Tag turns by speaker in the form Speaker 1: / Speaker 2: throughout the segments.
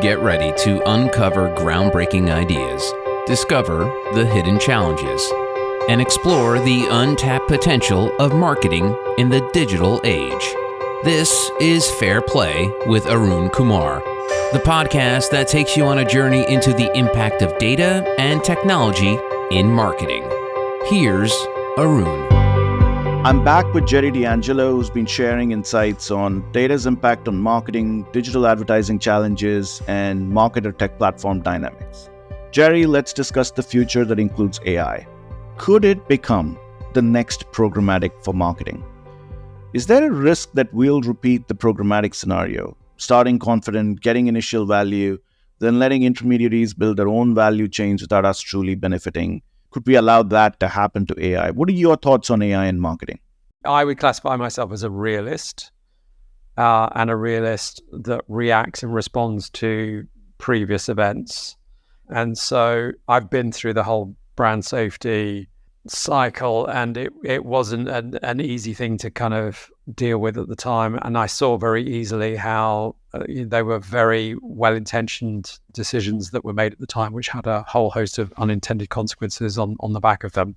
Speaker 1: Get ready to uncover groundbreaking ideas, discover the hidden challenges, and explore the untapped potential of marketing in the digital age. This is Fair Play with Arun Kumar, the podcast that takes you on a journey into the impact of data and technology in marketing. Here's Arun.
Speaker 2: I'm back with Gerry D'Angelo, who's been sharing insights on data's impact on marketing, digital advertising challenges, and marketer tech platform dynamics. Gerry, let's discuss the future that includes AI. Could it become the next programmatic for marketing? Is there a risk that we'll repeat the programmatic scenario, starting confident, getting initial value, then letting intermediaries build their own value chains without us truly benefiting? Could we allow that to happen to AI? What are your thoughts on AI in marketing?
Speaker 3: I would classify myself as a realist, and a realist that reacts and responds to previous events. And so I've been through the whole brand safety cycle, and it wasn't an easy thing to kind of deal with at the time. And I saw very easily how they were very well-intentioned decisions that were made at the time, which had a whole host of unintended consequences on the back of them.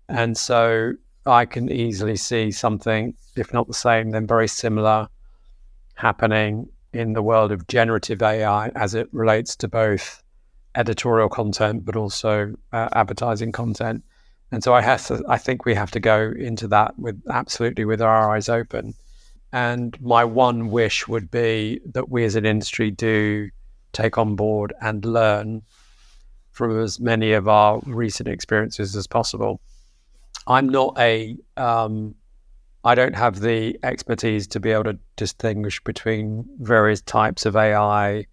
Speaker 3: And so I can easily see something, if not the same, then very similar happening in the world of generative AI as it relates to both editorial content, but also advertising content. And so I think we have to go into that with our eyes open. And my one wish would be that we as an industry do take on board and learn from as many of our recent experiences as possible. I don't have the expertise to be able to distinguish between various types of AI,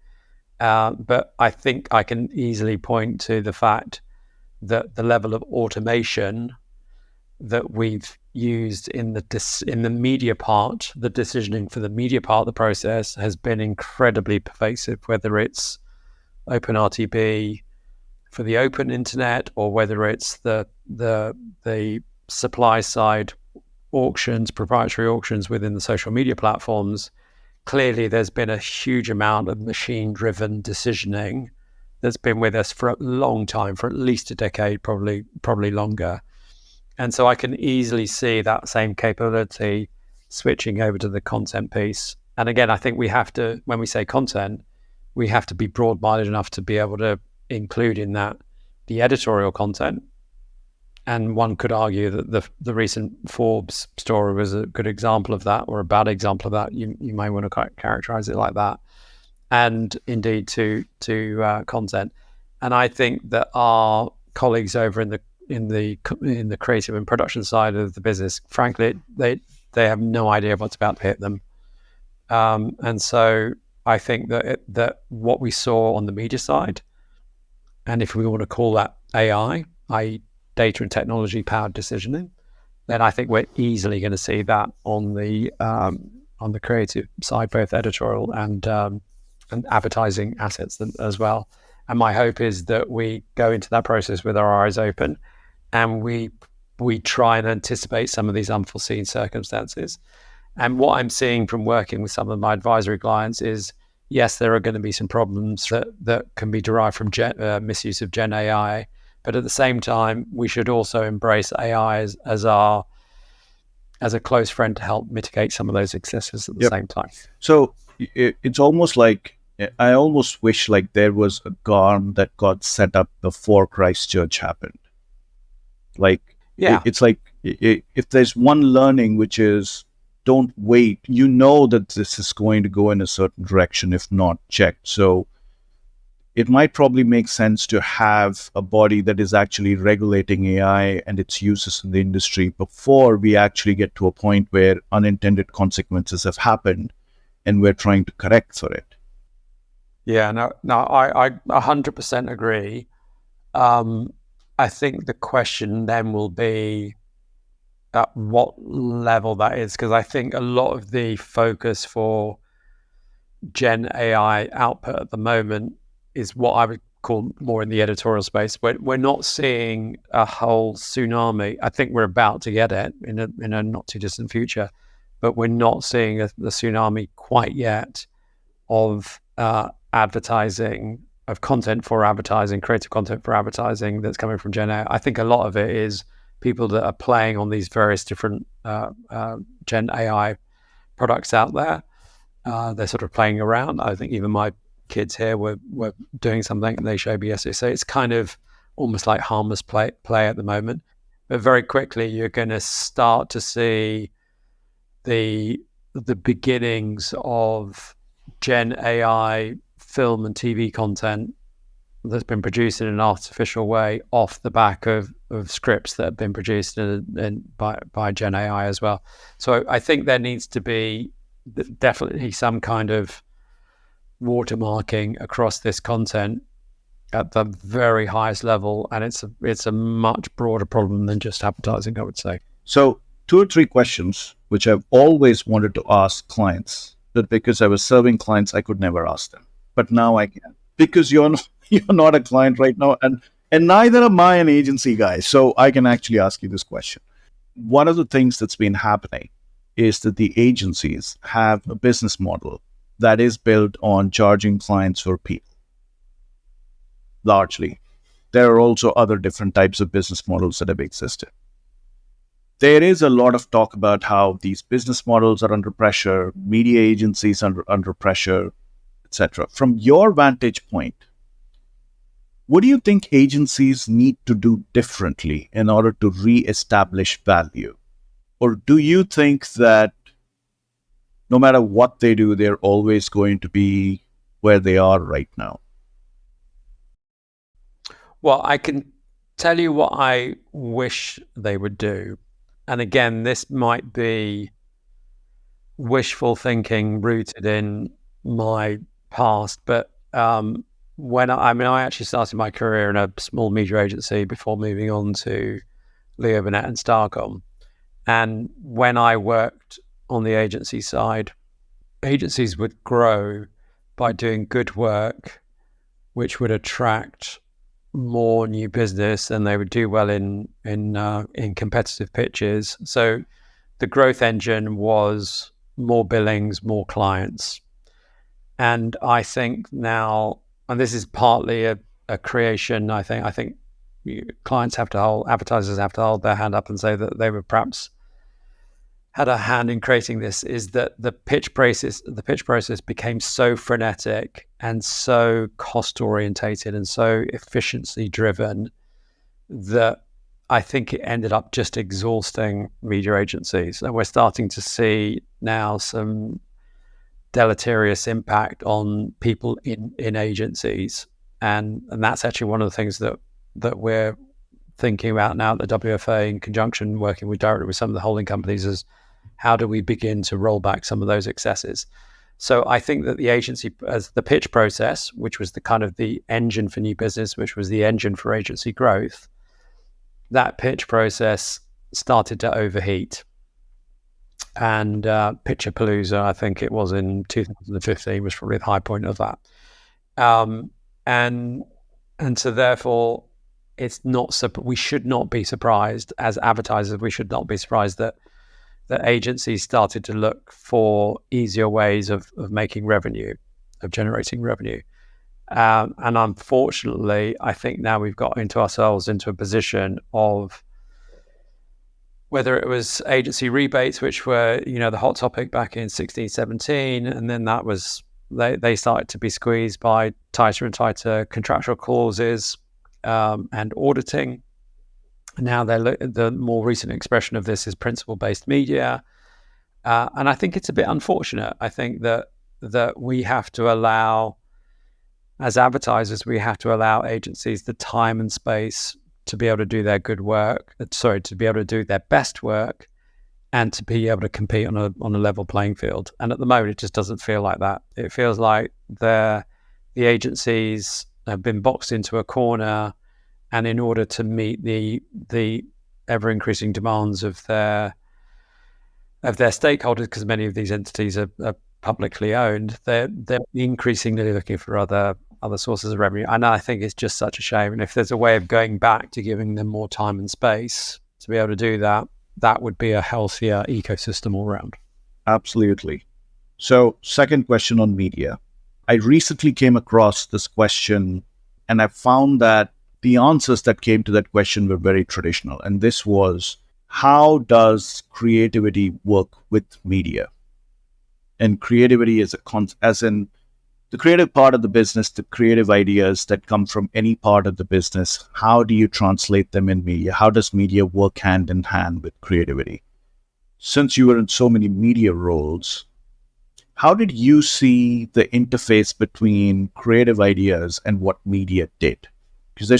Speaker 3: but I think I can easily point to the fact that the level of automation that we've used in the media part, the decisioning for the media part of the process, has been incredibly pervasive, whether it's OpenRTB for the open internet, or whether it's the supply side auctions, proprietary auctions within the social media platforms. Clearly, there's been a huge amount of machine-driven decisioning that's been with us for a long time, for at least a decade, probably longer. And so I can easily see that same capability switching over to the content piece. And again, I think we have to, when we say content, we have to be broad-minded enough to be able to include in that the editorial content. And one could argue that the recent Forbes story was a good example of that, or a bad example of that. You may want to characterize it like that. And indeed to content. And I think that our colleagues over in the creative and production side of the business, frankly, they have no idea what's about to hit them. And so I think that what we saw on the media side, and if we want to call that AI, i.e. data and technology powered decisioning, then I think we're easily going to see that on the creative side, both editorial and advertising assets as well. And my hope is that we go into that process with our eyes open, and we try and anticipate some of these unforeseen circumstances. And what I'm seeing from working with some of my advisory clients is, yes, there are going to be some problems that can be derived from misuse of Gen AI, but at the same time, we should also embrace AI as a close friend to help mitigate some of those excesses at the same time.
Speaker 2: So it's almost like, I almost wish like there was a GARM that got set up before Christchurch happened. Like, it's like, if there's one learning, which is don't wait, you know that this is going to go in a certain direction, if not checked. So it might probably make sense to have a body that is actually regulating AI and its uses in the industry before we actually get to a point where unintended consequences have happened and we're trying to correct for it.
Speaker 3: Yeah, no, I 100% agree. I think the question then will be at what level that is, because I think a lot of the focus for Gen AI output at the moment is what I would call more in the editorial space. We're not seeing a whole tsunami. I think we're about to get it in a not too distant future, but we're not seeing the tsunami quite yet of advertising, of content for advertising, creative content for advertising that's coming from Gen AI. I think a lot of it is people that are playing on these various different Gen AI products out there. They're sort of playing around. I think even my kids here were doing something and they showed me yesterday. So it's kind of almost like harmless play at the moment. But very quickly, you're going to start to see the beginnings of Gen AI film and TV content that's been produced in an artificial way off the back of scripts that have been produced by Gen AI as well. So I think there needs to be definitely some kind of watermarking across this content at the very highest level, and it's a much broader problem than just advertising, I would say.
Speaker 2: So 2 or 3 questions which I've always wanted to ask clients, but because I was serving clients, I could never ask them. But now I can, because you're not a client right now, and neither am I an agency guy, so I can actually ask you this question. One of the things that's been happening is that the agencies have a business model that is built on charging clients for people. Largely. There are also other different types of business models that have existed. There is a lot of talk about how these business models are under pressure, media agencies under pressure, etc. From your vantage point, what do you think agencies need to do differently in order to re-establish value? Or do you think that no matter what they do, they're always going to be where they are right now?
Speaker 3: Well, I can tell you what I wish they would do. And again, this might be wishful thinking rooted in my past, but I actually started my career in a small media agency before moving on to Leo Burnett and Starcom. And when I worked on the agency side, agencies would grow by doing good work, which would attract more new business, and they would do well in competitive pitches. So the growth engine was more billings, more clients. And I think now, and this is partly a creation, I think advertisers have to hold their hand up and say that they were perhaps had a hand in creating this, is that the pitch process became so frenetic and so cost orientated and so efficiency driven that I think it ended up just exhausting media agencies. And we're starting to see now some deleterious impact on people in agencies. And that's actually one of the things that we're thinking about now at the WFA, in conjunction working directly with some of the holding companies, is how do we begin to roll back some of those excesses? So I think that the agency, as the pitch process, which was the kind of the engine for new business, which was the engine for agency growth, that pitch process started to overheat. And Pitchapalooza, I think it was in 2015, was probably the high point of that. And so therefore, we should not be surprised as advertisers. We should not be surprised that agencies started to look for easier ways of making revenue, of generating revenue. And unfortunately, I think now we've got ourselves into a position of, whether it was agency rebates, which were, the hot topic back in 16, 17, and then that was, they started to be squeezed by tighter and tighter contractual clauses and auditing. Now the more recent expression of this is principle-based media. And I think it's a bit unfortunate. I think that we have to allow, as advertisers, we have to allow agencies the time and space to be able to do their to be able to do their best work, and to be able to compete on a level playing field. And at the moment, it just doesn't feel like that. It feels like the agencies have been boxed into a corner, and in order to meet the ever increasing demands of their stakeholders, because many of these entities are publicly owned, they're increasingly looking for other sources of revenue. And I think it's just such a shame. And if there's a way of going back to giving them more time and space to be able to do that, that would be a healthier ecosystem all around.
Speaker 2: Absolutely. So, second question on media. I recently came across this question, and I found that the answers that came to that question were very traditional. And this was, how does creativity work with media? And creativity is as in the creative part of the business, the creative ideas that come from any part of the business. How do you translate them in media? How does media work hand in hand with creativity? Since you were in so many media roles, how did you see the interface between creative ideas and what media did? Because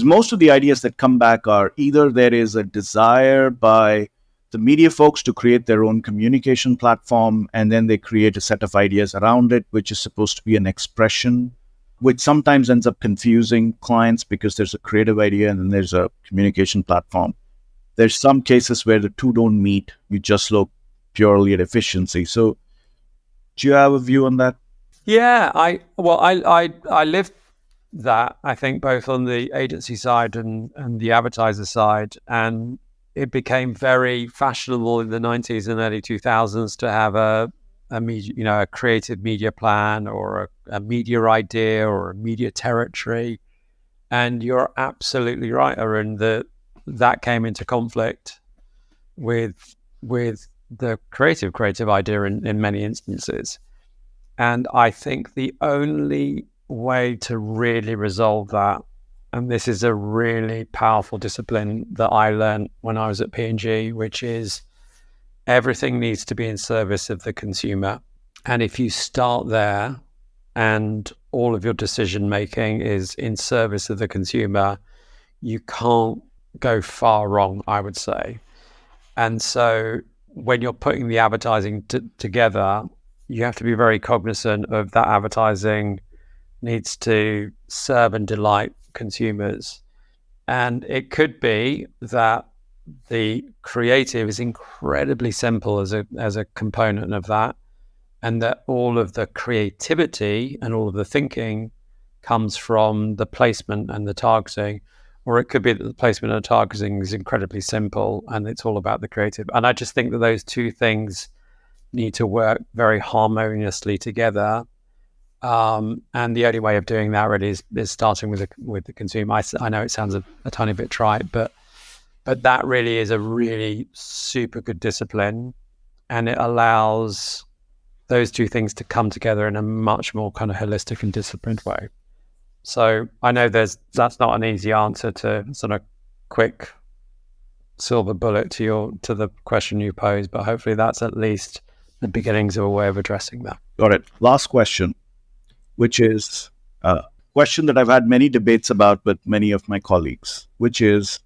Speaker 2: most of the ideas that come back are either there is a desire by the media folks to create their own communication platform, and then they create a set of ideas around it, which is supposed to be an expression, which sometimes ends up confusing clients because there's a creative idea and then there's a communication platform. There's some cases where the two don't meet. You just look purely at efficiency. So do you have a view on that?
Speaker 3: Yeah, I lived that, I think, both on the agency side and the advertiser side. And it became very fashionable in the 90s and early 2000s to have a media, a creative media plan or a media idea or a media territory. And you're absolutely right, Arun, that came into conflict with the creative idea in many instances. And I think the only way to really resolve that, and this is a really powerful discipline that I learned when I was at P&G, which is everything needs to be in service of the consumer. And if you start there and all of your decision making is in service of the consumer, you can't go far wrong, I would say. And so when you're putting the advertising together, you have to be very cognizant of that advertising needs to serve and delight consumers. And it could be that the creative is incredibly simple as a component of that, and that all of the creativity and all of the thinking comes from the placement and the targeting. Or it could be that the placement and the targeting is incredibly simple and it's all about the creative. And I just think that those two things need to work very harmoniously together. And the only way of doing that really is starting with the consumer. I know it sounds a tiny bit trite, but that really is a really super good discipline, and it allows those two things to come together in a much more kind of holistic and disciplined way. So I know that's not an easy answer to sort of quick silver bullet to the question you posed, but hopefully that's at least the beginnings of a way of addressing that.
Speaker 2: Got it. Last question, which is a question that I've had many debates about with many of my colleagues, which is,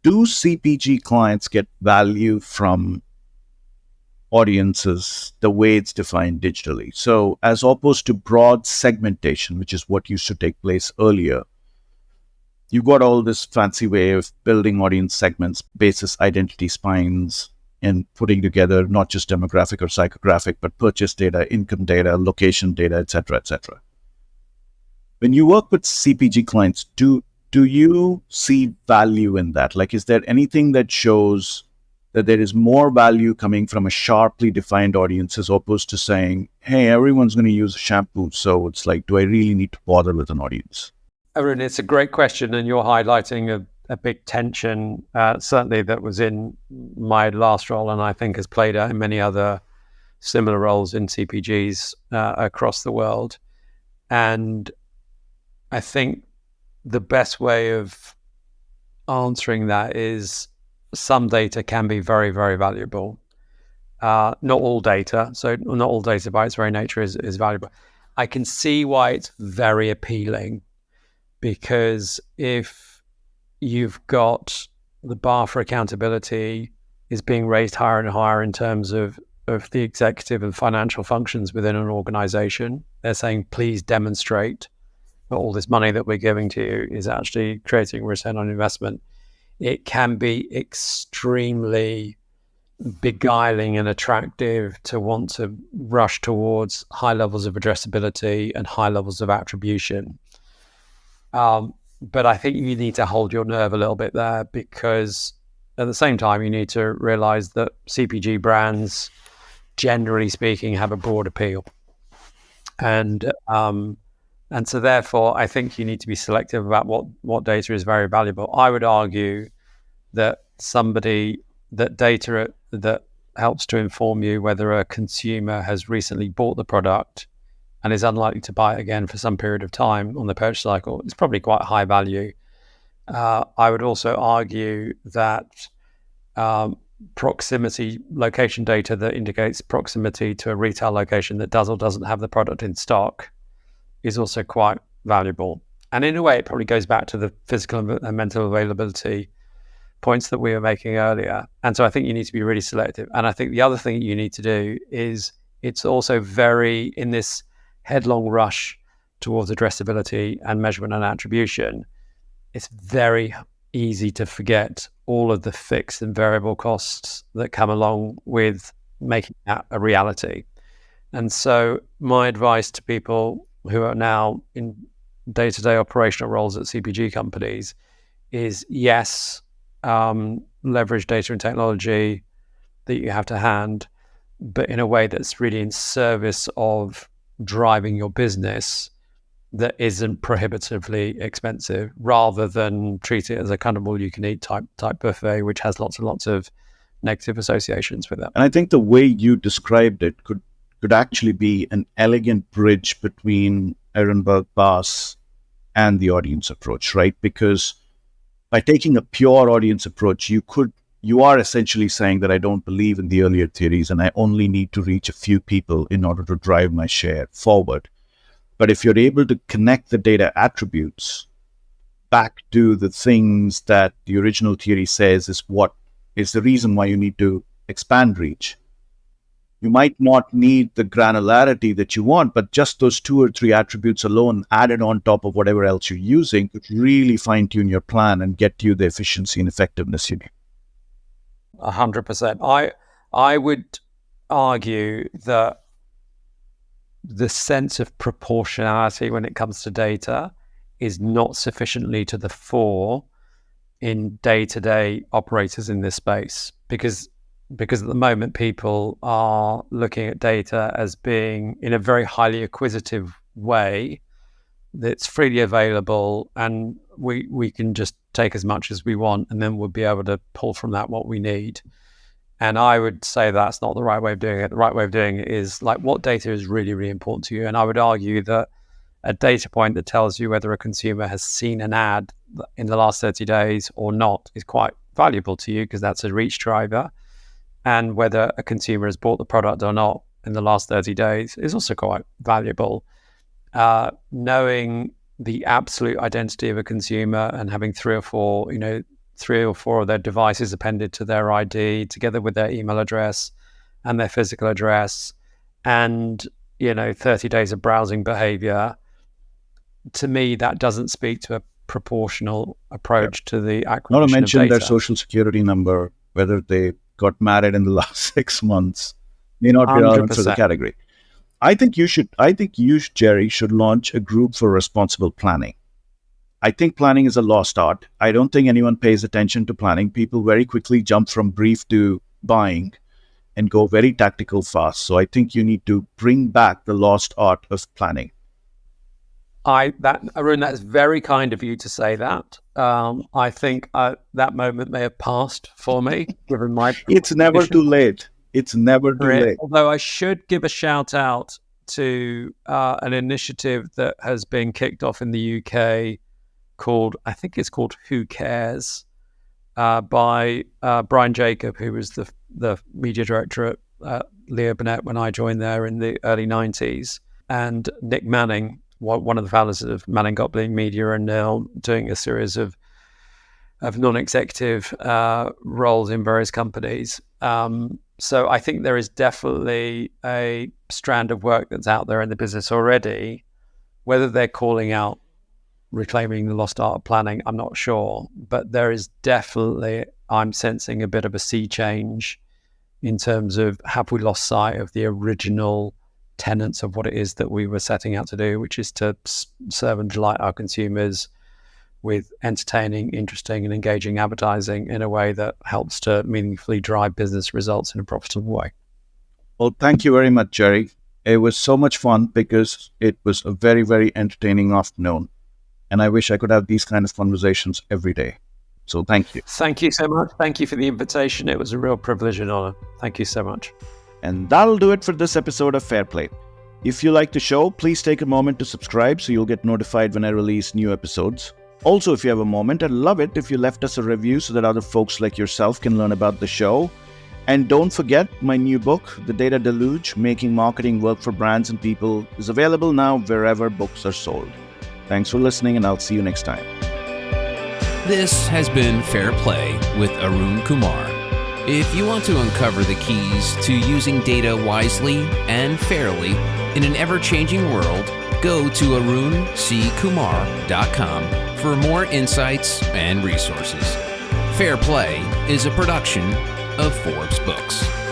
Speaker 2: do CPG clients get value from audiences the way it's defined digitally? So as opposed to broad segmentation, which is what used to take place earlier, you've got all this fancy way of building audience segments, basis identity spines, and putting together not just demographic or psychographic, but purchase data, income data, location data, et cetera, et cetera. When you work with CPG clients, do you see value in that? Like, is there anything that shows that there is more value coming from a sharply defined audience as opposed to saying, hey, everyone's going to use a shampoo, so it's like, do I really need to bother with an audience?
Speaker 3: Arun, it's a great question, and you're highlighting a big tension, certainly that was in my last role, and I think has played out in many other similar roles in CPGs across the world. And I think the best way of answering that is some data can be very, very valuable. Not all data. So not all data by its very nature is valuable. I can see why it's very appealing, because if you've got the bar for accountability is being raised higher and higher in terms of the executive and financial functions within an organization, they're saying, please demonstrate that all this money that we're giving to you is actually creating a return on investment. It can be extremely beguiling and attractive to want to rush towards high levels of addressability and high levels of attribution. But I think you need to hold your nerve a little bit there, because at the same time, you need to realize that CPG brands, generally speaking, have a broad appeal. And so therefore, I think you need to be selective about what data is very valuable. I would argue that data that helps to inform you whether a consumer has recently bought the product and is unlikely to buy it again for some period of time on the purchase cycle is probably quite high value. I would also argue that proximity location data that indicates proximity to a retail location that does or doesn't have the product in stock is also quite valuable. And in a way, it probably goes back to the physical and mental availability points that we were making earlier. And so I think you need to be really selective. And I think the other thing you need to do is it's also very, in this headlong rush towards addressability and measurement and attribution, it's very easy to forget all of the fixed and variable costs that come along with making that a reality. And so my advice to people who are now in day-to-day operational roles at CPG companies is, yes, leverage data and technology that you have to hand, but in a way that's really in service of driving your business that isn't prohibitively expensive, rather than treat it as a kind of all-you-can-eat type buffet, which has lots and lots of negative associations with it.
Speaker 2: And I think the way you described it could actually be an elegant bridge between Ehrenberg Bass and the audience approach, right? Because by taking a pure audience approach, you are essentially saying that I don't believe in the earlier theories and I only need to reach a few people in order to drive my share forward. But if you're able to connect the data attributes back to the things that the original theory says is what is the reason why you need to expand reach, you might not need the granularity that you want, but just those 2 or 3 attributes alone added on top of whatever else you're using could really fine-tune your plan and get you the efficiency and effectiveness you need.
Speaker 3: 100%. I would argue that the sense of proportionality when it comes to data is not sufficiently to the fore in day-to-day operators in this space, because at the moment people are looking at data as being in a very highly acquisitive way that's freely available, and we can just take as much as we want and then we'll be able to pull from that what we need. And I would say that's not the right way of doing it. The right way of doing it is like, what data is really, really important to you? And I would argue that a data point that tells you whether a consumer has seen an ad in the last 30 days or not is quite valuable to you, because that's a reach driver. And whether a consumer has bought the product or not in the last 30 days is also quite valuable. Knowing the absolute identity of a consumer and having 3 or 4 of their devices appended to their ID, together with their email address and their physical address, and 30 days of browsing behavior, to me that doesn't speak to a proportional approach to the acquisition
Speaker 2: Not to mention
Speaker 3: of data.
Speaker 2: their social security number, whether they got married in the last 6 months, may not be relevant for the category. I think you, Gerry, should launch a group for responsible planning. I think planning is a lost art. I don't think anyone pays attention to planning. People very quickly jump from brief to buying and go very tactical fast. So I think you need to bring back the lost art of planning.
Speaker 3: Arun, that's very kind of you to say that. I think that moment may have passed for me, given my...
Speaker 2: It's never too late. It's never too late.
Speaker 3: Although I should give a shout out to an initiative that has been kicked off in the UK called Who Cares, by Brian Jacob, who was the media director at Leo Burnett when I joined there in the early 90s, and Nick Manning, one of the founders of Manning Gopling Media, and now doing a series of non-executive roles in various companies. So I think there is definitely a strand of work that's out there in the business already. Whether they're calling out reclaiming the lost art of planning, I'm not sure, but there is definitely, I'm sensing a bit of a sea change in terms of, have we lost sight of the original tenets of what it is that we were setting out to do, which is to serve and delight our consumers with entertaining, interesting and engaging advertising in a way that helps to meaningfully drive business results in a profitable way.
Speaker 2: Well, thank you very much, Gerry. It was so much fun because it was a very, very entertaining afternoon. And I wish I could have these kind of conversations every day. So thank you.
Speaker 3: Thank you so much. Thank you for the invitation. It was a real privilege and honor. Thank you so much.
Speaker 2: And that'll do it for this episode of Fair Play. If you like the show, please take a moment to subscribe so you'll get notified when I release new episodes. Also, if you have a moment, I'd love it if you left us a review so that other folks like yourself can learn about the show. And don't forget, my new book, The Data Deluge, Making Marketing Work for Brands and People, is available now wherever books are sold. Thanks for listening, and I'll see you next time.
Speaker 1: This has been Fair Play with Arun Kumar. If you want to uncover the keys to using data wisely and fairly in an ever-changing world, go to arunkumar.com for more insights and resources. Fair Play is a production of Forbes Books.